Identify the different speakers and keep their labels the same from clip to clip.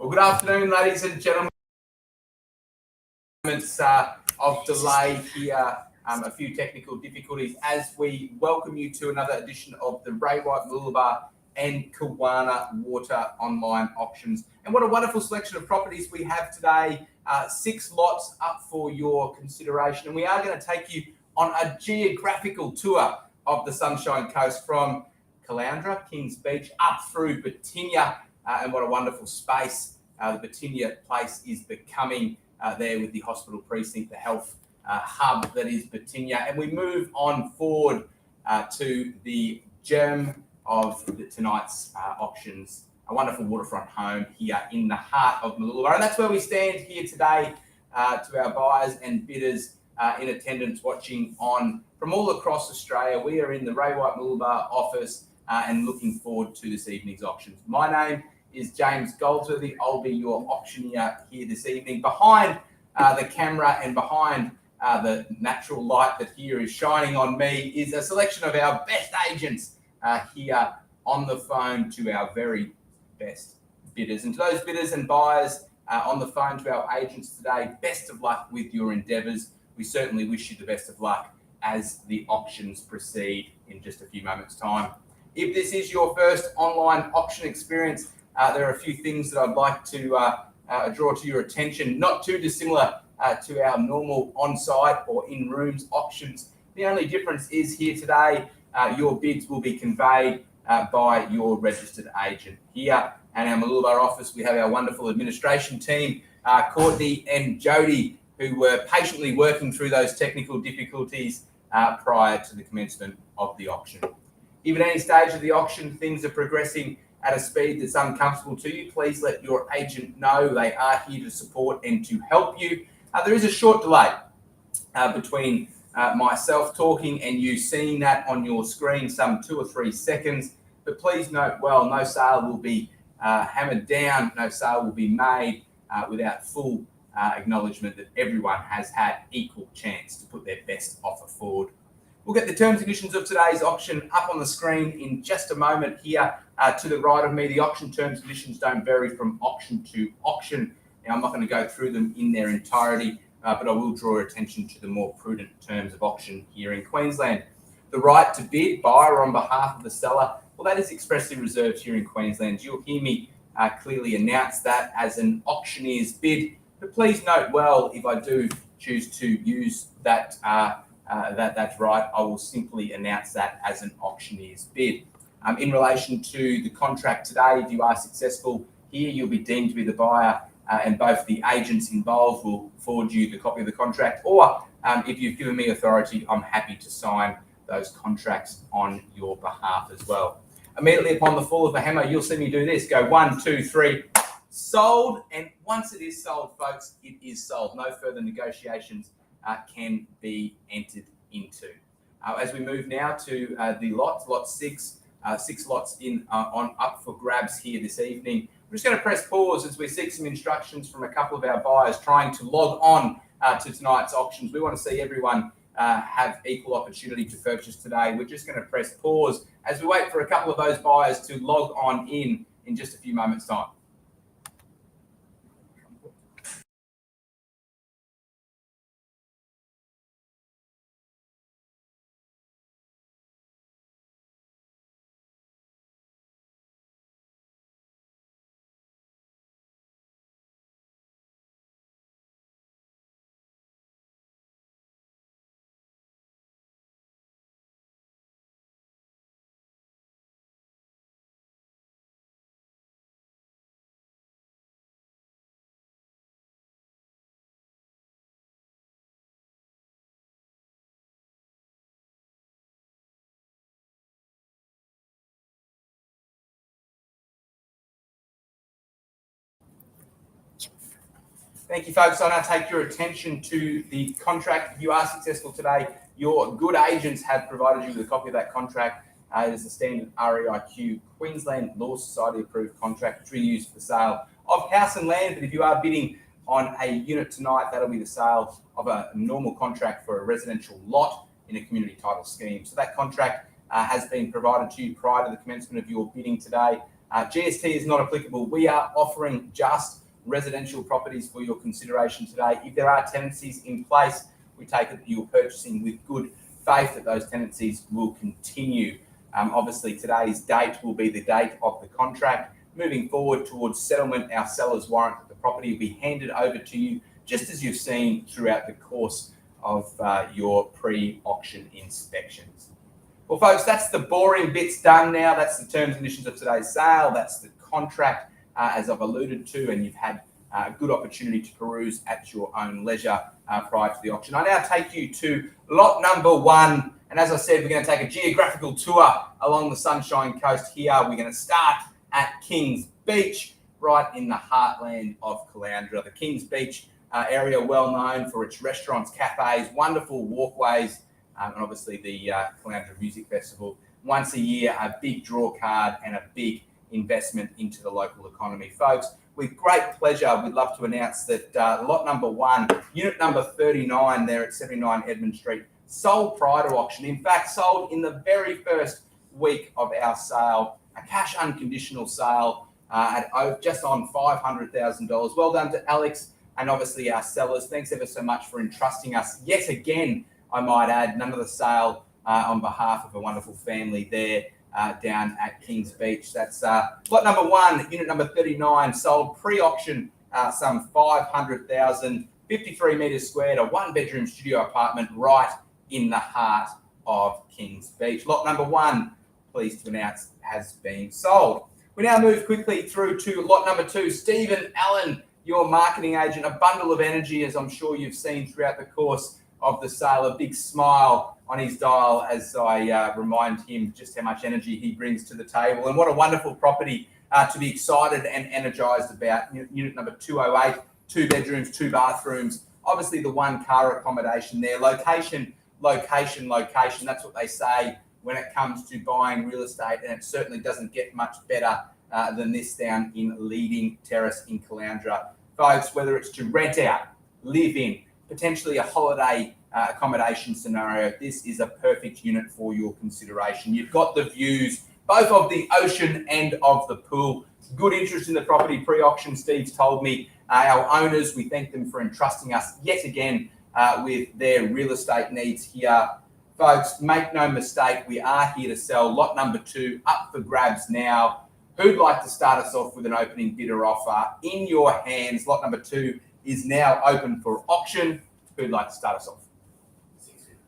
Speaker 1: Well, good afternoon, ladies and gentlemen. Moments of delay here, a few technical difficulties as we welcome you to another edition of the Ray White Mooloolaba and Kawana Water Online Auctions. And what a wonderful selection of properties we have today. 6 lots up for your consideration. And we are going to take you on a geographical tour of the Sunshine Coast from Caloundra, Kings Beach, up through Batinia. And what a wonderful space the Batinia place is becoming there with the hospital precinct, the health hub that is Batinia. And we move on forward to the gem of tonight's auctions, a wonderful waterfront home here in the heart of Mooloolaba. And that's where we stand here today to our buyers and bidders in attendance watching on from all across Australia. We are in the Ray White Mooloolaba office and looking forward to this evening's auctions. My name is James Goldsworthy. I'll be your auctioneer here this evening. Behind the camera and behind the natural light that here is shining on me is a selection of our best agents here on the phone to our very best bidders. And to those bidders and buyers on the phone to our agents today, best of luck with your endeavours. We certainly wish you the best of luck as the auctions proceed in just a few moments' time. If this is your first online auction experience, there are a few things that I'd like to draw to your attention, not too dissimilar to our normal on-site or in-rooms auctions. The only difference is here today, your bids will be conveyed by your registered agent. Here at our Mooloolaba office, we have our wonderful administration team, Courtney and Jody, who were patiently working through those technical difficulties prior to the commencement of the auction. If at any stage of the auction things are progressing at a speed that's uncomfortable to you, please let your agent know. They are here to support and to help you. There is a short delay between myself talking and you seeing that on your screen, some 2 or 3 seconds. But please note well, no sale will be hammered down, no sale will be made without full acknowledgement that everyone has had equal chance to put their best offer forward. We'll get the terms and conditions of today's auction up on the screen in just a moment here to the right of me. The auction terms and conditions don't vary from auction to auction. Now, I'm not going to go through them in their entirety, but I will draw attention to the more prudent terms of auction here in Queensland. The right to bid, buyer on behalf of the seller, well, that is expressly reserved here in Queensland. You'll hear me clearly announce that as an auctioneer's bid. But please note well, if I do choose to use that that's right, I will simply announce that as an auctioneer's bid. In relation to the contract today, if you are successful here, you'll be deemed to be the buyer and both the agents involved will forward you the copy of the contract, or if you've given me authority, I'm happy to sign those contracts on your behalf as well. Immediately upon the fall of the hammer, you'll see me do this. Go 1, 2, 3, sold. And once it is sold, folks, it is sold. No further negotiations can be entered into. As we move now to the lot 6, 6 lots in on up for grabs here this evening. We're just going to press pause as we seek some instructions from a couple of our buyers trying to log on to tonight's auctions. We want to see everyone have equal opportunity to purchase today. We're just going to press pause as we wait for a couple of those buyers to log on in just a few moments' time. Thank you, folks. I'll now take your attention to the contract. If you are successful today, your good agents have provided you with a copy of that contract. It is the standard REIQ Queensland Law Society approved contract, which we use for the sale of house and land. But if you are bidding on a unit tonight, that'll be the sale of a normal contract for a residential lot in a community title scheme. So that contract has been provided to you prior to the commencement of your bidding today. GST is not applicable. We are offering just residential properties for your consideration today. If there are tenancies in place, we take it that you're purchasing with good faith that those tenancies will continue. Obviously, today's date will be the date of the contract. Moving forward towards settlement, our seller's warrant that the property will be handed over to you, just as you've seen throughout the course of your pre-auction inspections. Well, folks, that's the boring bits done now. That's the terms and conditions of today's sale. That's the contract, as I've alluded to, and you've had a good opportunity to peruse at your own leisure prior to the auction. I now take you to lot number 1. And as I said, we're going to take a geographical tour along the Sunshine Coast here. We're going to start at Kings Beach, right in the heartland of Caloundra. The Kings Beach area, well known for its restaurants, cafes, wonderful walkways, and obviously the Caloundra Music Festival. Once a year, a big draw card and a big investment into the local economy. Folks, with great pleasure, we'd love to announce that lot number 1, unit number 39 there at 79 Edmund Street, sold prior to auction. In fact, sold in the very first week of our sale, a cash unconditional sale at just on $500,000. Well done to Alex and obviously our sellers. Thanks ever so much for entrusting us yet again, I might add, none of the sale on behalf of a wonderful family there down at Kings Beach. That's lot number 1, unit number 39, sold pre-auction, some $500,000, 53 metres squared, a 1-bedroom studio apartment right in the heart of Kings Beach. Lot number 1, pleased to announce, has been sold. We now move quickly through to lot number 2. Stephen Allen, your marketing agent, a bundle of energy, as I'm sure you've seen throughout the course of the sale, a big smile on his dial as I remind him just how much energy he brings to the table. And what a wonderful property to be excited and energised about. Unit number 208, 2 bedrooms, 2 bathrooms, obviously the 1 car accommodation there. Location, location, location. That's what they say when it comes to buying real estate, and it certainly doesn't get much better than this down in Leading Terrace in Caloundra. Folks, whether it's to rent out, live in, potentially a holiday accommodation scenario, this is a perfect unit for your consideration. You've got the views, both of the ocean and of the pool. Good interest in the property pre-auction, Steve's told me. Our owners, we thank them for entrusting us yet again with their real estate needs here. Folks, make no mistake, we are here to sell. Lot number 2 up for grabs now. Who'd like to start us off with an opening bidder offer? In your hands, lot number 2 is now open for auction. Who'd like to start us off? 650.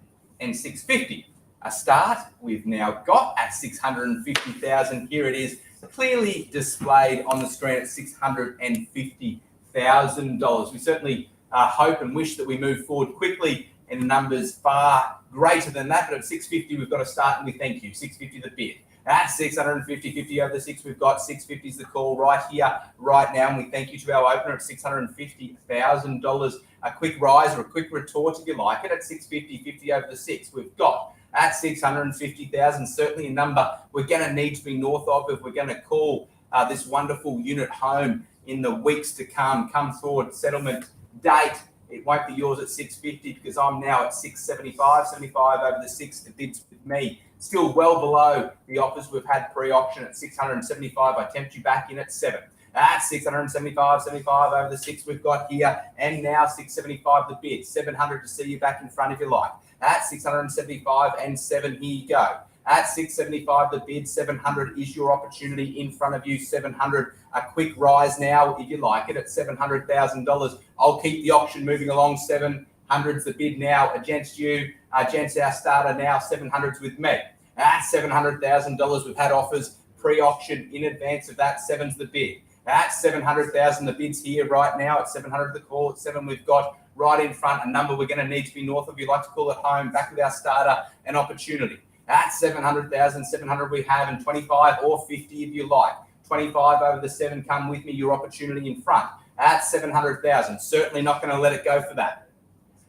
Speaker 1: And 650. A start we've now got at 650,000. Here it is, clearly displayed on the screen at $650,000. We certainly hope and wish that we move forward quickly in numbers far greater than that, but at 650 we've got to start, and we thank you. 650 the bid. At 650, 50 over the 6, we've got 650 is the call right here, right now, and we thank you to our opener at $650,000. A quick rise or a quick retort if you like it at 650, 50 over the 6. We've got at 650,000, certainly a number we're going to need to be north of if we're going to call this wonderful unit home in the weeks to come forward settlement date. It won't be yours at 650 because I'm now at 675, 75 over the 6. The bids with me still well below the offers we've had pre-auction at 675. I tempt you back in at 7. At 675, 75 over the 6 we've got here, and now 675 the bid. 700 to see you back in front if you like. At 675 and 7, here you go. At 675 the bid, 700 is your opportunity in front of you. 700, a quick rise now if you like it at $700,000. I'll keep the auction moving along. 700's the bid now against you. Gents, our starter now, 700's with me. At $700,000 we've had offers pre-auction in advance of that. 7's the bid. At $700,000 the bid's here right now. At 700 the call. At 7 we've got right in front a number we're going to need to be north of. You like to call it home. Back with our starter, an opportunity. At 700,000, 700 we have, and 25 or 50 if you like. 25 over the 7, come with me, your opportunity in front. At 700,000, certainly not going to let it go for that.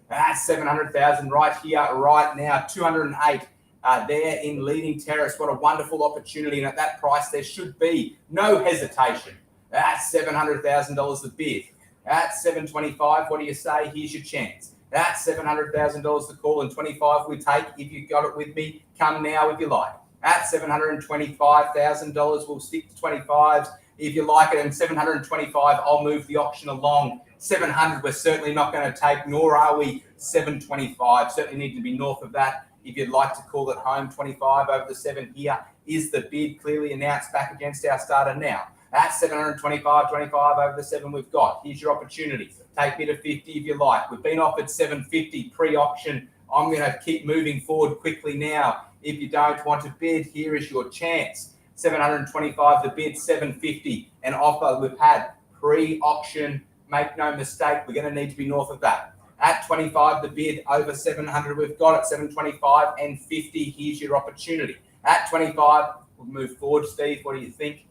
Speaker 1: At 700,000 right here, right now, 208 there in Leading Terrace. What a wonderful opportunity, and at that price there should be no hesitation. At $700,000 the bid. At 725, what do you say? Here's your chance. At $700,000 the call, and 25 we take if you got it with me. Come now if you like. at $725,000. We'll stick to 25s if you like it, and 725, I'll move the auction along. 700, we're certainly not going to take, nor are we 725. Certainly need to be north of that if you'd like to call it home. 25 over the 7 here is the bid, clearly announced back against our starter now. At 725, 25 over the 7 we've got. Here's your opportunity. Take me to 50 if you like. We've been offered 750 pre-auction. I'm going to keep moving forward quickly now. If you don't want to bid, here is your chance. 725 the bid, 750 an offer we've had pre-auction. Make no mistake, we're going to need to be north of that. At 25 the bid, over 700 we've got at 725 and 50. Here's your opportunity. At 25, we'll move forward. Steve, what do you think?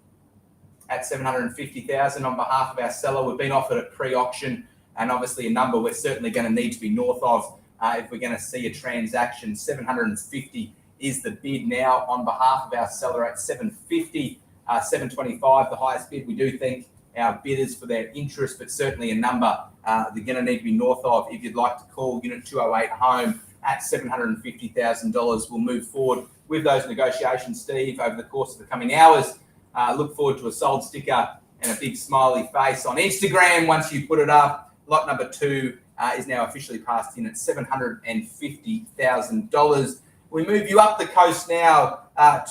Speaker 1: At 750,000 on behalf of our seller, we've been offered at pre-auction, and obviously a number we're certainly going to need to be north of if we're going to see a transaction. 750 is the bid now on behalf of our seller at 750, 725 the highest bid. We do thank our bidders for their interest, but certainly a number they're going to need to be north of. If you'd like to call unit 208 home at $750,000, we'll move forward with those negotiations, Steve, over the course of the coming hours. Look forward to a sold sticker and a big smiley face on Instagram once you put it up. Lot number 2 is now officially passed in at $750,000. We move you up the coast now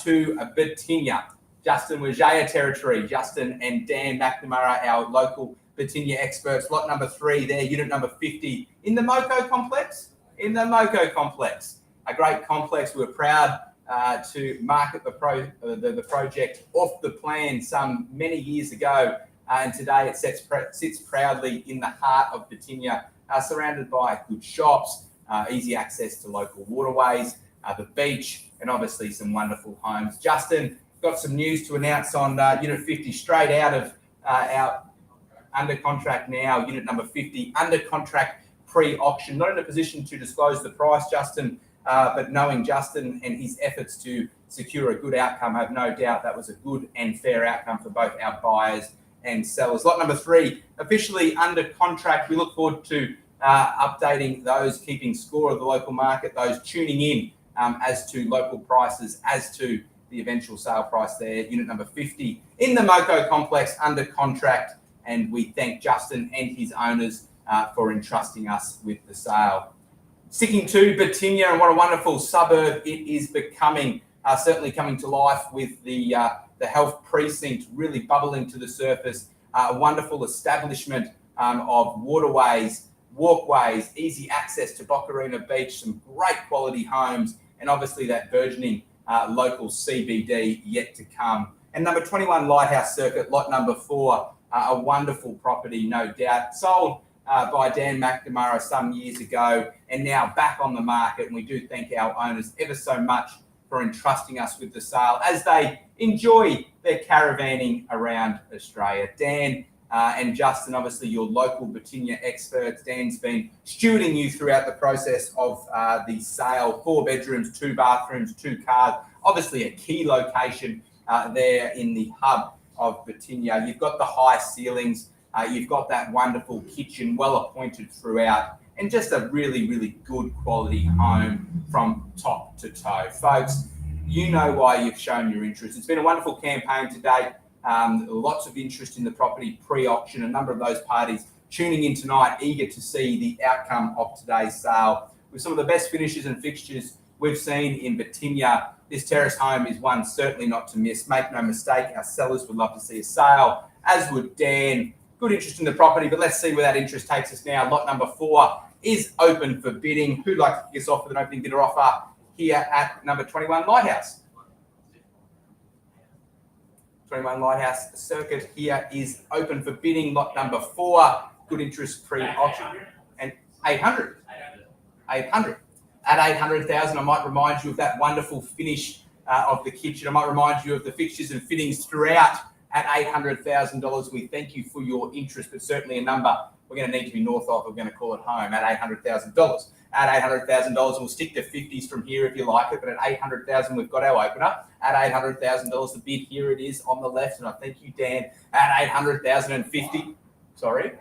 Speaker 1: to Batinia, Justin Wajaya territory. Justin and Dan McNamara, our local Batinia experts. Lot number 3 there, unit number 50 in the Moko complex. In the Moko complex, a great complex. We're proud to market the project off the plan some many years ago, and today it sits proudly in the heart of Batinia, surrounded by good shops, easy access to local waterways, the beach, and obviously some wonderful homes. Justin, got some news to announce on unit 50 straight out of our under contract now. Unit number 50 under contract pre-auction. Not in a position to disclose the price, Justin, but knowing Justin and his efforts to secure a good outcome, I have no doubt that was a good and fair outcome for both our buyers and sellers. Lot number 3 officially under contract. We look forward to updating those keeping score of the local market, those tuning in as to local prices, as to the eventual sale price there. Unit number 50 in the Moko complex under contract, and we thank Justin and his owners for entrusting us with the sale. Sticking to Batinia, and what a wonderful suburb it is becoming, certainly coming to life with the health precinct really bubbling to the surface. A wonderful establishment of waterways, walkways, easy access to Bocarina Beach, some great quality homes, and obviously that burgeoning local CBD yet to come. And number 21 Lighthouse Circuit, lot number 4, a wonderful property, no doubt. Sold by Dan McNamara some years ago, and now back on the market. And we do thank our owners ever so much for entrusting us with the sale as they enjoy their caravanning around Australia. Dan and Justin, obviously your local Batinia experts. Dan's been stewarding you throughout the process of the sale. 4 bedrooms, 2 bathrooms, 2 cars. Obviously a key location there in the hub of Batinia. You've got the high ceilings. You've got that wonderful kitchen, well appointed throughout, and just a really, really good quality home from top to toe. Folks, you know why you've shown your interest. It's been a wonderful campaign to date. Lots of interest in the property pre-auction. A number of those parties tuning in tonight, eager to see the outcome of today's sale. With some of the best finishes and fixtures we've seen in Batinia, this terrace home is one certainly not to miss. Make no mistake, our sellers would love to see a sale, as would Dan. Good interest in the property, but let's see where that interest takes us now. Lot number 4 is open for bidding. Who'd like to kick us off with an opening bidder offer here at number 21 Lighthouse? 21 Lighthouse Circuit here is open for bidding. Lot number 4, good interest pre-auction, and 800. 800. At 800,000, I might remind you of that wonderful finish of the kitchen. I might remind you of the fixtures and fittings throughout. At $800,000, we thank you for your interest, but certainly a number we're going to need to be north of. We're going to call it home at $800,000. At $800,000, we'll stick to 50s from here if you like it, but at $800,000, we've got our opener. At $800,000, the bid, here it is on the left, and I thank you, Dan. At $800,050, sorry.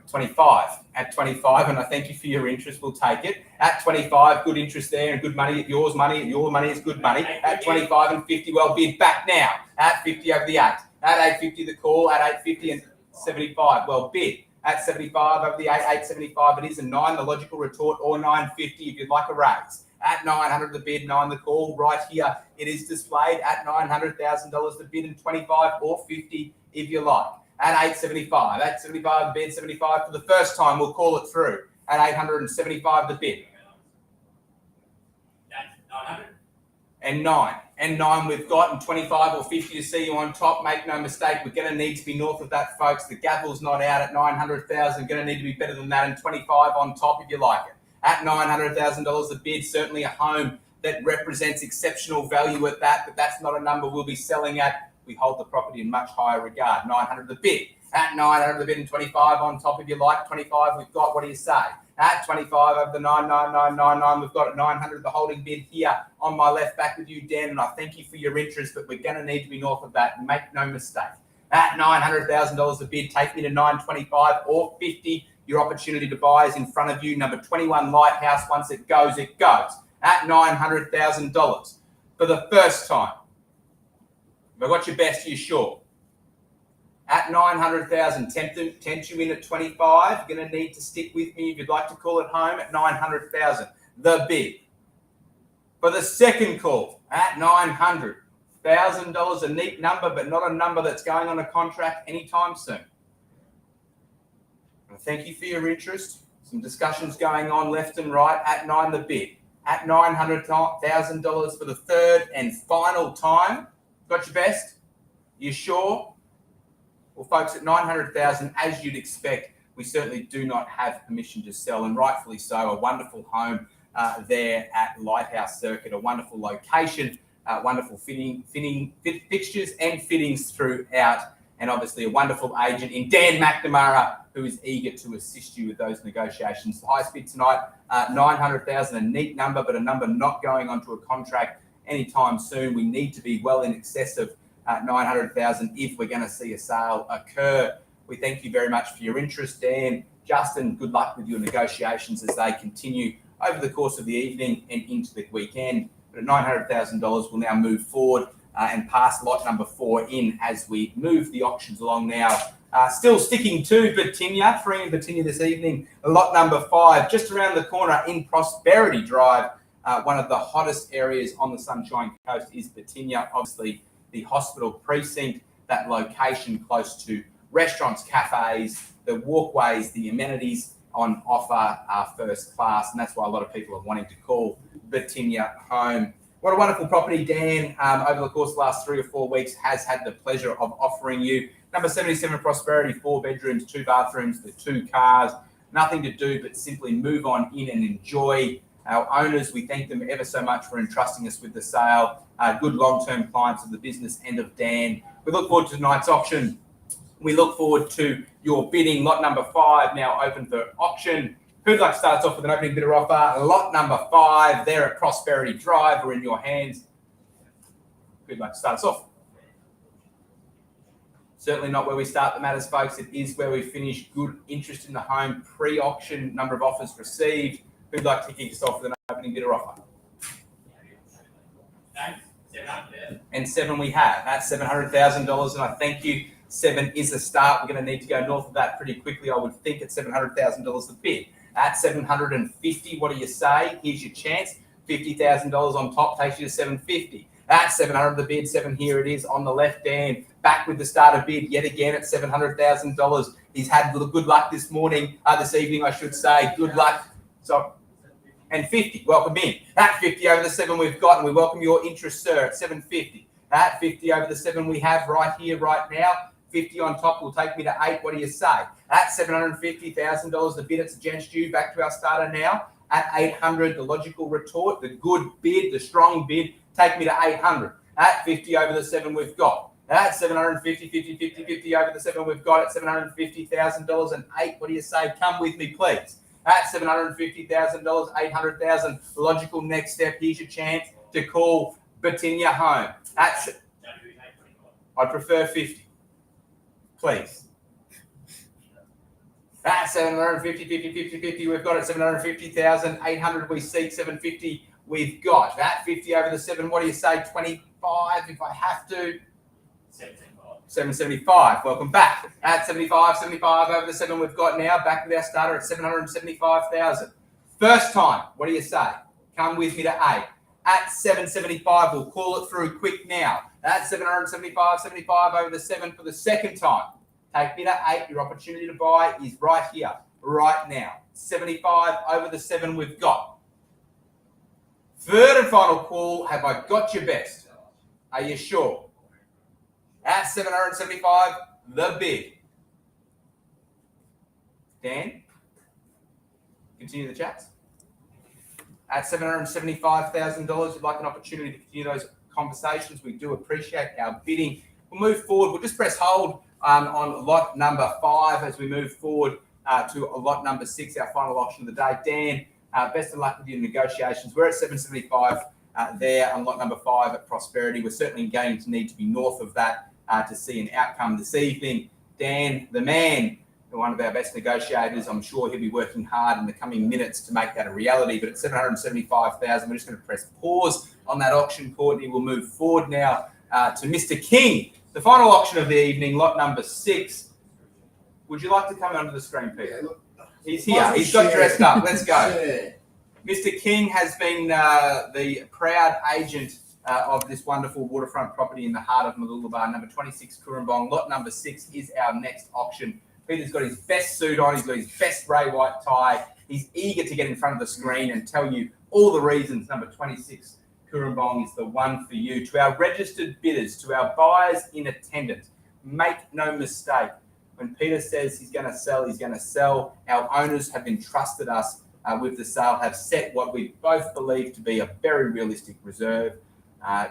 Speaker 1: 25. At 25, and I thank you for your interest, we'll take it. At 25, good interest there and good money. Your money is good money. At 25 and 50, well bid. Back now. At 50 over the 8. At 850 the call. At 850 and 75, well bid. At 75 over the 8, 875 it is, and 9 the logical retort, or 950 if you'd like a raise. At 900 the bid, 9 the call. Right here it is displayed at $900,000 the bid, and 25 or 50 if you like. At 875, at 75 the bid, 75 for the first time, we'll call it through. At 875 the bid. And 9. And 9 we've got, and 25 or 50 to see you on top. Make no mistake, we're going to need to be north of that, folks. The gavel's not out at 900,000. Going to need to be better than that, and 25 on top if you like it. At $900,000 the bid, certainly a home that represents exceptional value at that, but that's not a number we'll be selling at. We hold the property in much higher regard. 900 the bid. At 900 the bid, and 25 on top if you like. 25 we've got, what do you say? At 25 over the 99999, we've got at 900 the holding bid here on my left, back with you, Dan, and I thank you for your interest, but we're going to need to be north of that. Make no mistake. At $900,000 the bid, take me to 925 or 50. Your opportunity to buy is in front of you. Number 21 Lighthouse. Once it goes, it goes. At $900,000 for the first time. If I got your best, you sure? At 900,000, tempt you in at 25. You're going to need to stick with me if you'd like to call it home at 900,000. The bid. For the second call at $900,000, a neat number, but not a number that's going on a contract anytime soon. Thank you for your interest. Some discussions going on left and right. At 9 the bid. At $900,000 for the third and final time. Got your best? You sure? Well, folks, at 900,000, as you'd expect, we certainly do not have permission to sell, and rightfully so. A wonderful home there at Lighthouse Circuit, a wonderful location, wonderful fixtures and fittings throughout, and obviously a wonderful agent in Dan McNamara, who is eager to assist you with those negotiations. The highest bid tonight, 900,000, a neat number, but a number not going onto a contract anytime soon. We need to be well in excess of 900,000 if we're going to see a sale occur. We thank you very much for your interest, Dan. Justin, good luck with your negotiations as they continue over the course of the evening and into the weekend. But at $900,000, we'll now move forward and pass lot number 4 in as we move the auctions along now. Still sticking to Batinia, freeing Batinia this evening. Lot number 5, just around the corner in Prosperity Drive. One of the hottest areas on the Sunshine Coast is Batinia. Obviously, the hospital precinct, that location close to restaurants, cafes, the walkways, the amenities on offer are first class, and that's why a lot of people are wanting to call Batinia home. What a wonderful property Dan, over the course of the last 3 or 4 weeks, has had the pleasure of offering you. Number 77 Prosperity, 4 bedrooms, 2 bathrooms, the 2 cars. Nothing to do but simply move on in and enjoy. Our owners, we thank them ever so much for entrusting us with the sale. Good long-term clients of the business and of Dan. We look forward to tonight's auction. We look forward to your bidding. Lot number 5 now open for auction. Who'd like to start us off with an opening bidder offer? Lot number 5 there at Prosperity Drive. We're in your hands. Who'd like to start us off? Certainly not where we start the matters, folks. It is where we finish. Good interest in the home. Pre-auction, number of offers received. Who'd like to kick us off with an opening bidder offer? And 7 we have. That's $700,000, and I thank you. 7 is a start. We're going to need to go north of that pretty quickly, I would think, at $700,000 a bid. At $750, what do you say? Here's your chance. $50,000 on top takes you to $750. At 700 the bid, 7 here it is on the left hand. Back with the starter bid yet again at $700,000. He's had good luck this evening, I should say. Good luck. So, and 50, welcome in. At 50 over the 7 we've got, and we welcome your interest, sir, at 750. At 50 over the 7 we have right here, right now. 50 on top will take me to 8. What do you say? At $750,000 the bid, it's against you. Back to our starter now. At 800, the logical retort, the good bid, the strong bid, take me to 800. At 50 over the 7 we've got. At 750, 50, 50, 50 over the 7 we've got at $750,000 and 8. What do you say? Come with me, please. At $750,000, 800,000. Logical next step. Here's your chance to call Batinia home. I'd prefer 50. Please. At 750, 50, 50, 50, we've got it. 750,000, 800 we seek, 750 we've got. That 50 over the 7, what do you say? 25 if I have to. 775. Welcome back. At 75 over the 7 we've got now. Back with our starter at 775,000. First time, what do you say? Come with me to 8. At 775, we'll call it through quick now. At 775 over the 7 for the second time. Take me to 8. Your opportunity to buy is right here, right now. 75 over the 7 we've got. Third and final call. Have I got your best? Are you sure? At 775, the bid. Dan, continue the chats. At $775,000, you'd like an opportunity to continue those conversations. We do appreciate our bidding. We'll move forward. We'll just press hold on lot number 5 as we move forward to lot number 6, our final auction of the day. Dan, best of luck with your negotiations. We're at 775 there on lot number 5 at Prosperity. We're certainly going to need to be north of that to see an outcome this evening. Dan, the man, one of our best negotiators, I'm sure he'll be working hard in the coming minutes to make that a reality. But at 775,000, we're just going to press pause on that auction, Courtney. We'll move forward now to Mr. King, the final auction of the evening, lot number 6. Would you like to come onto the screen, Peter? Yeah, look, he's here. He's got dressed up. Let's go. Yeah. Mr. King has been the proud agent of this wonderful waterfront property in the heart of Mooloolaba, number 26 Cooranbong. Lot number 6 is our next auction. Peter's got his best suit on. He's got his best grey white tie. He's eager to get in front of the screen and tell you all the reasons number 26 Cooranbong is the one for you. To our registered bidders, to our buyers in attendance, make no mistake. When Peter says he's going to sell, he's going to sell. Our owners have entrusted us with the sale, have set what we both believe to be a very realistic reserve.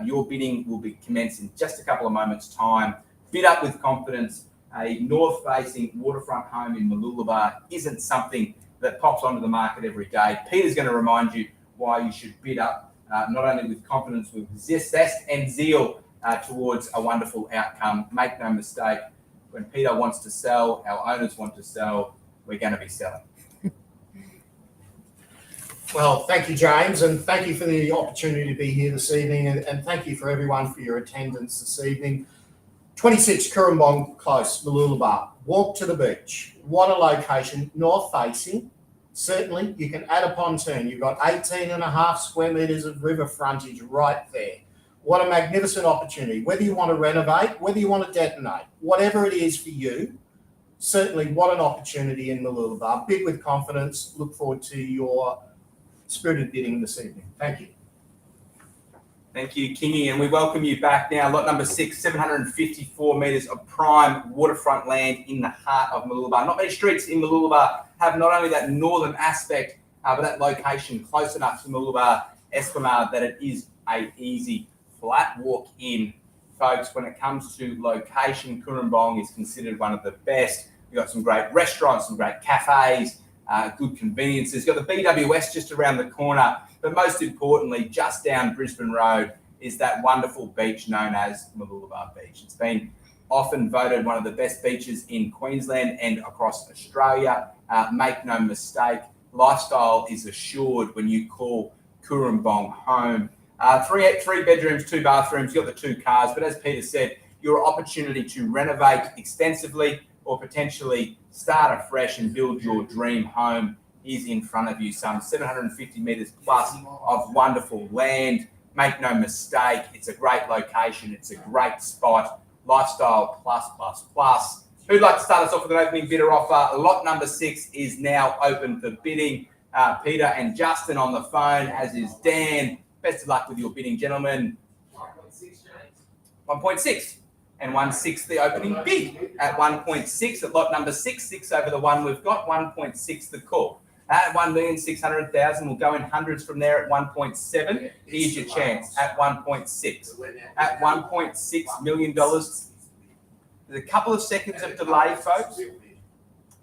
Speaker 1: Your bidding will be commenced in just a couple of moments' time. Bid up with confidence. A north-facing waterfront home in Mooloolaba isn't something that pops onto the market every day. Peter's going to remind you why you should bid up, not only with confidence, with zest and zeal towards a wonderful outcome. Make no mistake, when Peter wants to sell, our owners want to sell, we're going to be selling.
Speaker 2: Well, thank you, James, and thank you for the opportunity to be here this evening, and thank you for everyone for your attendance this evening. 26 Cooranbong Close, Mooloolaba. Walk to the beach. What a location, north-facing. Certainly, you can add a pontoon. You've got 18.5 square metres of river frontage right there. What a magnificent opportunity. Whether you want to renovate, whether you want to detonate, whatever it is for you, certainly what an opportunity in Mooloolaba. Bid with confidence. Look forward to your spirited bidding this evening. Thank you.
Speaker 1: Thank you, Kingy, and we welcome you back now. Lot number 6, 754 metres of prime waterfront land in the heart of Mooloolaba. Not many streets in Mooloolaba have not only that northern aspect, but that location close enough to Mooloolaba Esplanade that it is a easy, flat walk in. Folks, when it comes to location, Cooranbong is considered one of the best. We've got some great restaurants, some great cafes, good conveniences. You've got the BWS just around the corner, but most importantly, just down Brisbane Road is that wonderful beach known as Mooloolaba Beach. It's been often voted one of the best beaches in Queensland and across Australia. Make no mistake, lifestyle is assured when you call Cooranbong home. 3 bedrooms, 2 bathrooms, you've got the 2 cars, but as Peter said, your opportunity to renovate extensively or potentially start afresh and build your dream home is in front of you. Some 750 metres plus of wonderful land. Make no mistake, it's a great location. It's a great spot. Lifestyle plus. Who'd like to start us off with an opening bidder offer? Lot number 6 is now open for bidding. Peter and Justin on the phone, as is Dan. Best of luck with your bidding, gentlemen. 1.6. And 1.6 the opening bid at 1.6 at lot number 6 over the 1 we've got. 1.6 the call. At 1,600,000, we'll go in hundreds from there at 1.7. Here's your chance at 1.6. At $1.6 million. There's a couple of seconds of delay, folks.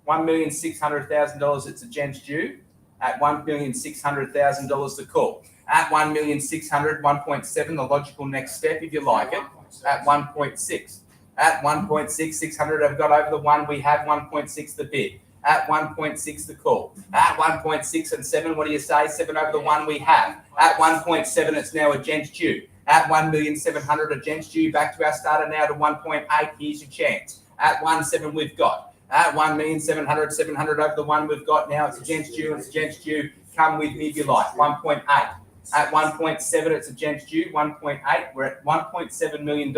Speaker 1: $1,600,000, it's a gents due. At $1,600,000 the call. At 1,600,000, 1.7, the logical next step, if you like it. At 1.6. At 1.6, 600 have got over the 1. We have 1.6 the bid. At 1.6 the call. At 1.6 and 7, what do you say? 7 over the 1 we have. At 1.7 it's now against due. At 1,700,000 against due. Back to our starter now to 1.8. Here's your chance. At 1.7 we've got. At 1,700,000, 700 over the 1 we've got now. It's against due. It's against due. Come with me if you like. 1.8. At 1.7 it's against due. 1.8. We're at $1.7 million.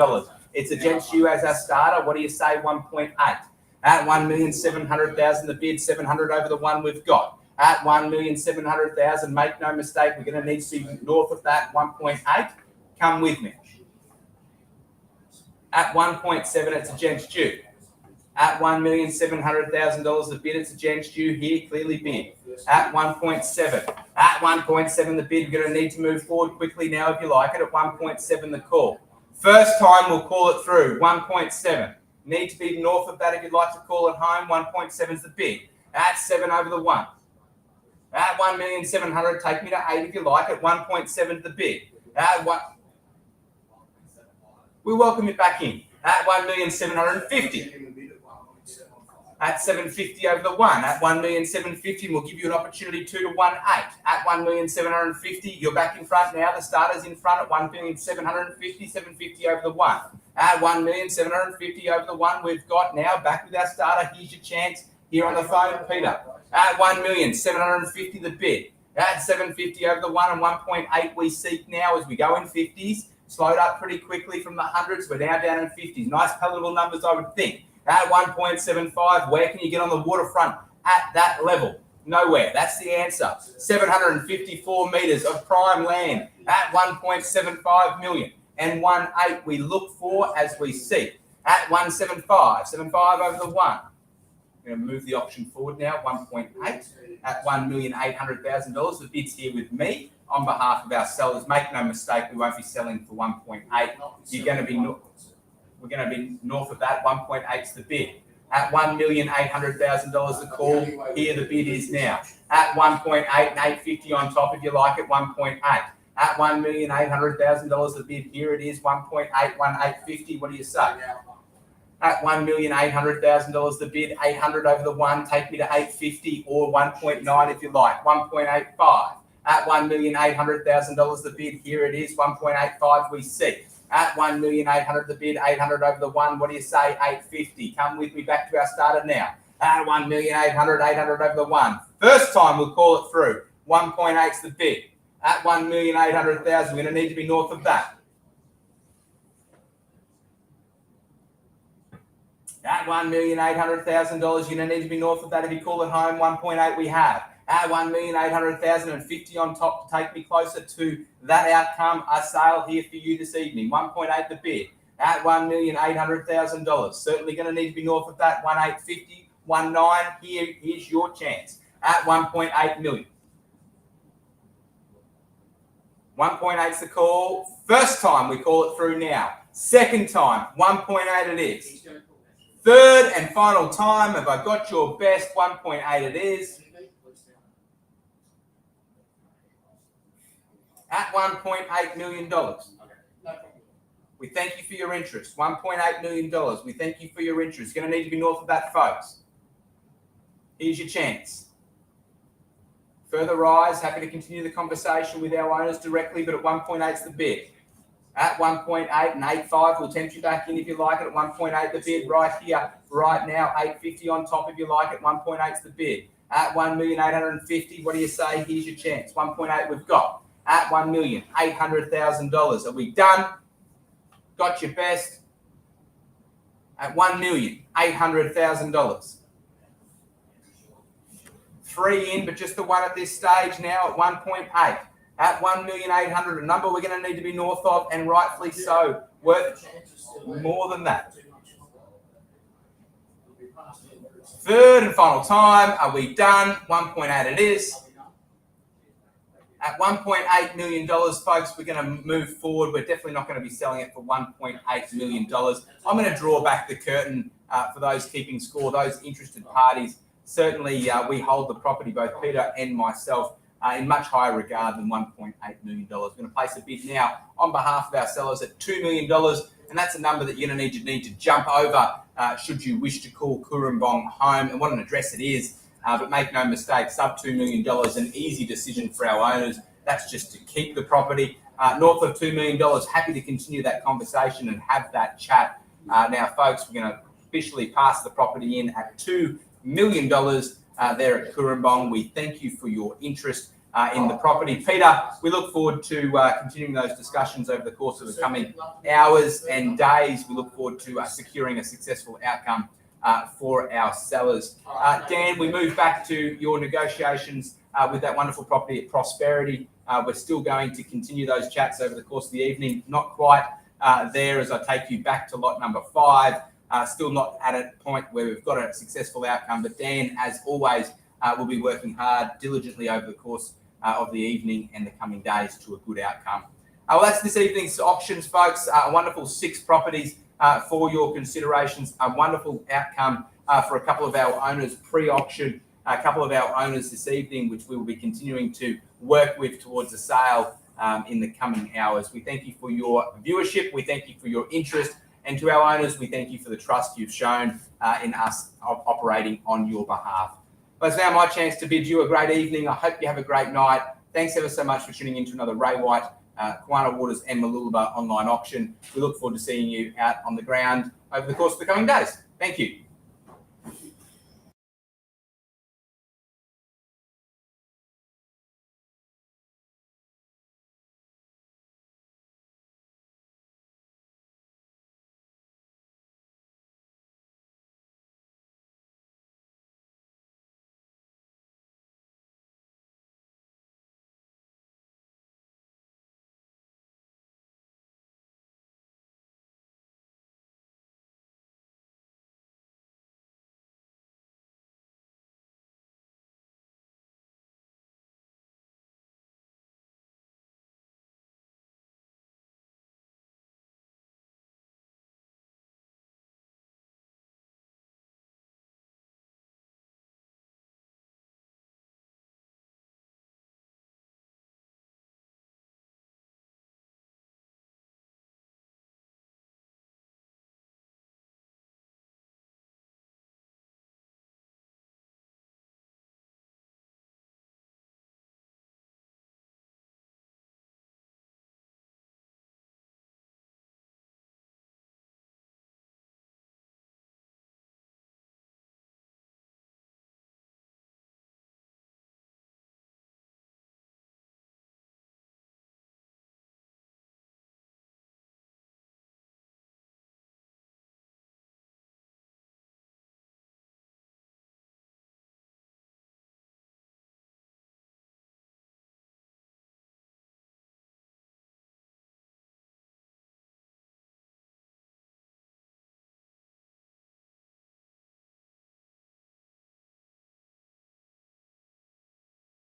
Speaker 1: It's against you as our starter. What do you say? 1.8. At 1,700,000 the bid. 700 over the 1 we've got. At 1,700,000, make no mistake, we're going to need to be north of that 1.8. Come with me. At 1.7, it's against you. At $1,700,000 the bid, it's against you here, clearly bid. At 1.7. At 1.7 the bid, we're going to need to move forward quickly now if you like it. At 1.7 the call. First time we'll call it through. 1.7. Need to be north of that if you'd like to call it home. 1.7 is the bid. At 7 over the 1. At 1,700,000, take me to 8 if you like. At 1.7 the bid. At 1. We welcome you back in. At 1,750,000. At 750 over the 1. At 1,750,000, we'll give you an opportunity 2 to 1.8. At 1,750,000, you're back in front now. The starter's in front at 1,750,000, 750 over the 1. At 1,750,000 over the 1, we've got now back with our starter. Here's your chance here on the phone, Peter. At 1,750,000 the bid. At 750 over the 1 and 1.8 we seek now as we go in 50s. Slowed up pretty quickly from the hundreds. We're now down in 50s. Nice palatable numbers, I would think. At 1.75, where can you get on the waterfront at that level? Nowhere. That's the answer. 754 metres of prime land at 1.75 million. And 1.8 we look for as we seek. At 1.75, 75 over the 1. We're going to move the option forward now, 1.8 at $1,800,000. The bid's here with me on behalf of our sellers. Make no mistake, we won't be selling for 1.8. You're going to be we're going to be north of that. 1.8 is the bid. At $1,800,000 the call. Here the bid is now. At 1.8 and 850 on top if you like at 1.8. At $1,800,000 the bid. Here it is. 1.8, 1,850. What do you say? At $1,800,000 the bid. 800 over the 1. Take me to 850 or 1.9 if you like. 1.85. At $1,800,000 the bid. Here it is. 1.85 we see. At 1,800,000 the bid, 800 over the 1. What do you say? 850. Come with me back to our starter now. At 1,800,000, 800 over the 1. First time we'll call it through. 1.8 is the bid. At 1,800,000, we're going to need to be north of that. At $1,800,000, you're going to need to be north of that. If you call it home, 1.8 we have. At 1,800,000 and 50 on top to take me closer to that outcome. A sale here for you this evening. 1.8 the bid. At $1,800,000. Certainly going to need to be north of that. 1,850, 1.9. Here's your chance. At 1.8 million. 1.8 is the call. First time we call it through now. Second time, 1.8 it is. Third and final time, have I got your best? 1.8 it is. At $1.8 million. We thank you for your interest. $1.8 million. We thank you for your interest. Going to need to be north of that, folks. Here's your chance. Further rise. Happy to continue the conversation with our owners directly, but at 1.8 is the bid. At 1.8 and 8.5, we'll tempt you back in if you like it. At 1.8 the bid right here, right now. 850 on top if you like it. 1.8 is the bid. At 1,850,000, what do you say? Here's your chance. 1.8 we've got. At $1,800,000. Are we done? Got your best? At $1,800,000. 3 in, but just the one at this stage now at 1.8. At 1,800,000, a number we're going to need to be north of, and rightfully so. Worth more than that. Third and final time. Are we done? 1.8 it is. At $1.8 million, folks, we're going to move forward. We're definitely not going to be selling it for $1.8 million. I'm going to draw back the curtain for those keeping score, those interested parties. Certainly, we hold the property, both Peter and myself, in much higher regard than $1.8 million. We're going to place a bid now on behalf of our sellers at $2 million, and that's a number that you're going to need to jump over should you wish to call Cooranbong home. And what an address it is. But make no mistake, sub $2 million, an easy decision for our owners. That's just to keep the property. North of $2 million, happy to continue that conversation and have that chat. Now, folks, we're going to officially pass the property in at $2 million there at Cooranbong. We thank you for your interest in the property. Peter, we look forward to continuing those discussions over the course of the coming hours and days. We look forward to securing a successful outcome for our sellers. Dan, we move back to your negotiations with that wonderful property at Prosperity. We're still going to continue those chats over the course of the evening. Not quite there as I take you back to lot number 5. Still not at a point where we've got a successful outcome, but Dan, as always, will be working hard, diligently over the course of the evening and the coming days to a good outcome. Well, that's this evening's auctions, folks. A wonderful 6 properties for your considerations. A wonderful outcome for a couple of our owners pre-auction, a couple of our owners this evening, which we will be continuing to work with towards a sale in the coming hours. We thank you for your viewership. We thank you for your interest. And to our owners, we thank you for the trust you've shown in us operating on your behalf. Well, it's now my chance to bid you a great evening. I hope you have a great night. Thanks ever so much for tuning in to another Ray White, Kawana Waters and Mooloolaba online auction. We look forward to seeing you out on the ground over the course of the coming days. Thank you.